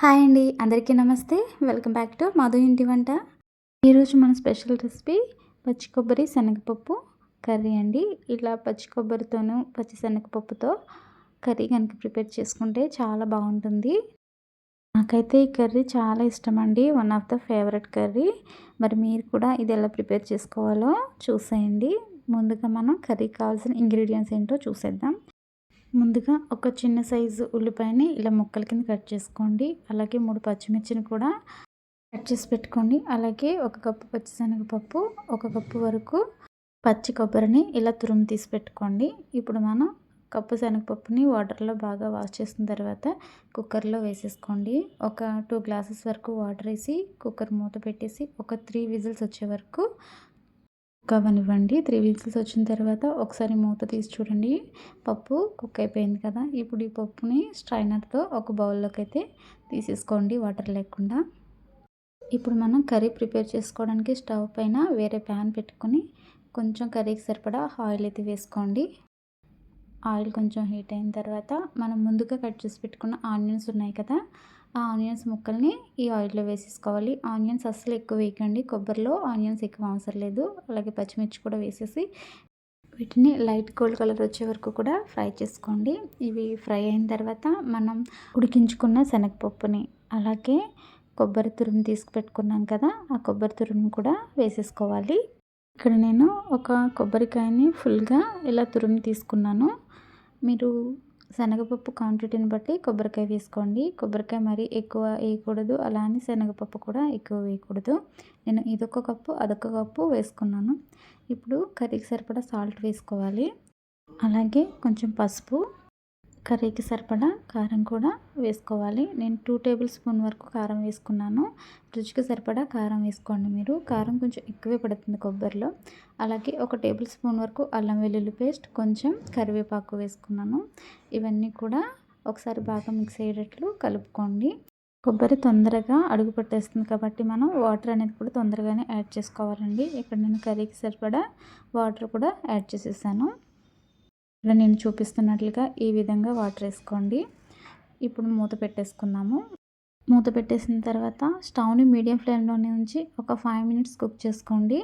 Hi అండి, అందరికీ నమస్తే. వెల్కమ్ బ్యాక్ టు మధు ఇంటి వంట. ఈరోజు మన స్పెషల్ రెసిపీ పచ్చి కొబ్బరి శనగపప్పు కర్రీ అండి. ఇలా పచ్చి కొబ్బరితోనూ పచ్చి శనగపప్పుతో కర్రీ కనుక ప్రిపేర్ చేసుకుంటే చాలా బాగుంటుంది. నాకైతే ఈ కర్రీ చాలా ఇష్టం అండి, one of the favourite curry. మరి మీరు కూడా ఇది ఎలా ప్రిపేర్ చేసుకోవాలో చూసేయండి. ముందుగా మనం కర్రీకి కావాల్సిన ఇంగ్రీడియంట్స్ ఏంటో చూసేద్దాం. ముందుగా ఒక చిన్న సైజు ఉల్లిపాయని ఇలా ముక్కల కింద కట్ చేసుకోండి. అలాగే 3 పచ్చిమిర్చిని కూడా కట్ చేసి పెట్టుకోండి. అలాగే 1 కప్పు పచ్చిశనగపప్పు, 1 కప్పు వరకు పచ్చి కొబ్బరిని ఇలా తురుము తీసి పెట్టుకోండి. ఇప్పుడు మనం కప్పు శనగపప్పుని వాటర్లో బాగా వాష్ చేసిన తర్వాత కుక్కర్లో వేసేసుకోండి. ఒక 2 గ్లాసెస్ వరకు వాటర్ వేసి కుక్కర్ మూత పెట్టేసి ఒక 3 విజిల్స్ వచ్చే వరకు అవ్వనివ్వండి. 3 విజిల్స్ వచ్చిన తర్వాత ఒకసారి మూత తీసి చూడండి, పప్పు కుక్ అయిపోయింది కదా. ఇప్పుడు ఈ పప్పుని స్ట్రైనర్తో ఒక బౌల్లోకి అయితే తీసేసుకోండి, వాటర్ లేకుండా. ఇప్పుడు మనం కర్రీ ప్రిపేర్ చేసుకోవడానికి స్టవ్ పైన వేరే ప్యాన్ పెట్టుకొని కొంచెం కర్రీకి సరిపడా ఆయిల్ అయితే వేసుకోండి. ఆయిల్ కొంచెం హీట్ అయిన తర్వాత మనం ముందుగా కట్ చేసి పెట్టుకున్న ఆనియన్స్ ఉన్నాయి కదా, ఆ ఆనియన్స్ ముక్కల్ని ఈ ఆయిల్లో వేసేసుకోవాలి. ఆనియన్స్ అస్సలు ఎక్కువ వేయకండి, కొబ్బరిలో ఆనియన్స్ ఎక్కువ అవసరం లేదు. అలాగే పచ్చిమిర్చి కూడా వేసేసి వీటిని లైట్ గోల్డ్ కలర్ వచ్చే వరకు కూడా ఫ్రై చేసుకోండి. ఇవి ఫ్రై అయిన తర్వాత మనం ఉడికించుకున్న శనగపప్పుని అలాగే కొబ్బరి తురుము తీసుకు పెట్టుకున్నాం కదా, ఆ కొబ్బరి తురుము కూడా వేసేసుకోవాలి. ఇక్కడ నేను ఒక కొబ్బరికాయని ఫుల్గా ఇలా తురుము తీసుకున్నాను. మీరు శనగపప్పు క్వాంటిటీని బట్టి కొబ్బరికాయ వేసుకోండి. కొబ్బరికాయ మరీ ఎక్కువ వేయకూడదు, అలా అని శనగపప్పు కూడా ఎక్కువ వేయకూడదు. నేను ఇదొక కప్పు అదొక కప్పు వేసుకున్నాను. ఇప్పుడు కర్రీకి సరిపడా సాల్ట్ వేసుకోవాలి. అలాగే కొంచెం పసుపు, కర్రీకి సరిపడా కారం కూడా వేసుకోవాలి. నేను 2 టేబుల్ స్పూన్ వరకు కారం వేసుకున్నాను. రుచికి సరిపడా కారం వేసుకోండి. మీరు కారం కొంచెం ఎక్కువే పడుతుంది కొబ్బరిలో. అలాగే 1 టేబుల్ స్పూన్ వరకు అల్లం వెల్లుల్లి పేస్ట్, కొంచెం కరివేపాకు వేసుకున్నాను. ఇవన్నీ కూడా ఒకసారి బాగా మిక్స్ అయ్యేటట్లు కలుపుకోండి. కొబ్బరి తొందరగా అడుగు పట్టేస్తుంది కాబట్టి మనం వాటర్ అనేది కూడా తొందరగానే యాడ్ చేసుకోవాలండి. ఇక్కడ నేను కర్రీకి సరిపడా వాటర్ కూడా యాడ్ చేసేసాను. ఇలా నేను చూపిస్తున్నట్లుగా ఈ విధంగా వాటర్ వేసుకోండి. ఇప్పుడు మూత పెట్టేసుకుందాము. మూత పెట్టేసిన తర్వాత స్టవ్ని మీడియం ఫ్లేమ్లోనే ఉంచి ఒక 5 మినిట్స్ కుక్ చేసుకోండి.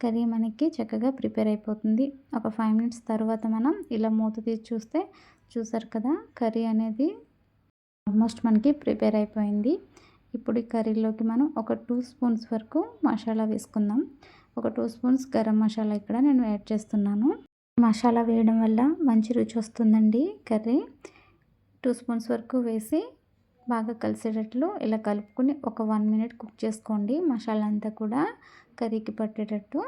కర్రీ మనకి చక్కగా ప్రిపేర్ అయిపోతుంది. ఒక 5 మినిట్స్ తర్వాత మనం ఇలా మూత తీసి చూస్తే చూసారు కదా, కర్రీ అనేది ఆల్మోస్ట్ మనకి ప్రిపేర్ అయిపోయింది. ఇప్పుడు ఈ కర్రీలోకి మనం ఒక 2 స్పూన్స్ వరకు మసాలా వేసుకుందాం. ఒక 2 స్పూన్స్ గరం మసాలా ఇక్కడ నేను యాడ్ చేస్తున్నాను. మసాలా వేయడం వల్ల మంచి రుచి వస్తుందండి కర్రీ. 2 స్పూన్స్ వరకు వేసి బాగా కలిసేటట్లు ఇలా కలుపుకొని ఒక 1 మినిట్ కుక్ చేసుకోండి. మసాలా అంతా కూడా కర్రీకి పట్టేటట్టు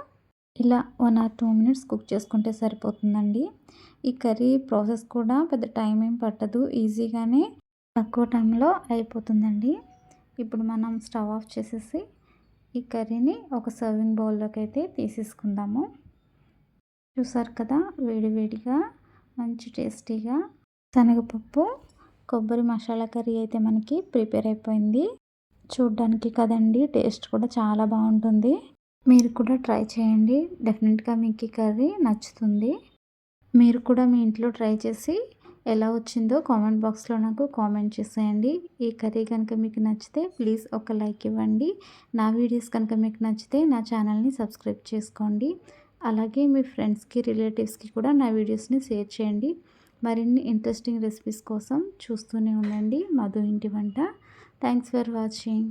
ఇలా 1 or 2 మినిట్స్ కుక్ చేసుకుంటే సరిపోతుందండి. ఈ కర్రీ ప్రాసెస్ కూడా పెద్ద టైం ఏం పట్టదు, ఈజీగానే తక్కువ టైంలో అయిపోతుందండి. ఇప్పుడు మనం స్టవ్ ఆఫ్ చేసేసి ఈ కర్రీని ఒక సర్వింగ్ బౌల్లోకి అయితే తీసేసుకుందాము. చూసారు కదా, వేడివేడిగా మంచి టేస్టీగా శనగపప్పు కొబ్బరి మసాలా కర్రీ అయితే మనకి ప్రిపేర్ అయిపోయింది. చూడ్డానికి కదండి, టేస్ట్ కూడా చాలా బాగుంటుంది. మీరు కూడా ట్రై చేయండి, డెఫినెట్గా మీకు ఈ కర్రీ నచ్చుతుంది. మీరు కూడా మీ ఇంట్లో ట్రై చేసి ఎలా వచ్చిందో కామెంట్ బాక్స్లో నాకు కామెంట్ చేసేయండి. ఈ కర్రీ కనుక మీకు నచ్చితే ప్లీజ్ ఒక లైక్ ఇవ్వండి. నా వీడియోస్ కనుక మీకు నచ్చితే నా ఛానల్ని సబ్స్క్రైబ్ చేసుకోండి. అలాగే మీ ఫ్రెండ్స్కి రిలేటివ్స్కి కూడా నా వీడియోస్ని షేర్ చేయండి. మరిన్ని ఇంట్రెస్టింగ్ రెసిపీస్ కోసం చూస్తూనే ఉండండి మధు ఇంటి వంట. Thanks for watching.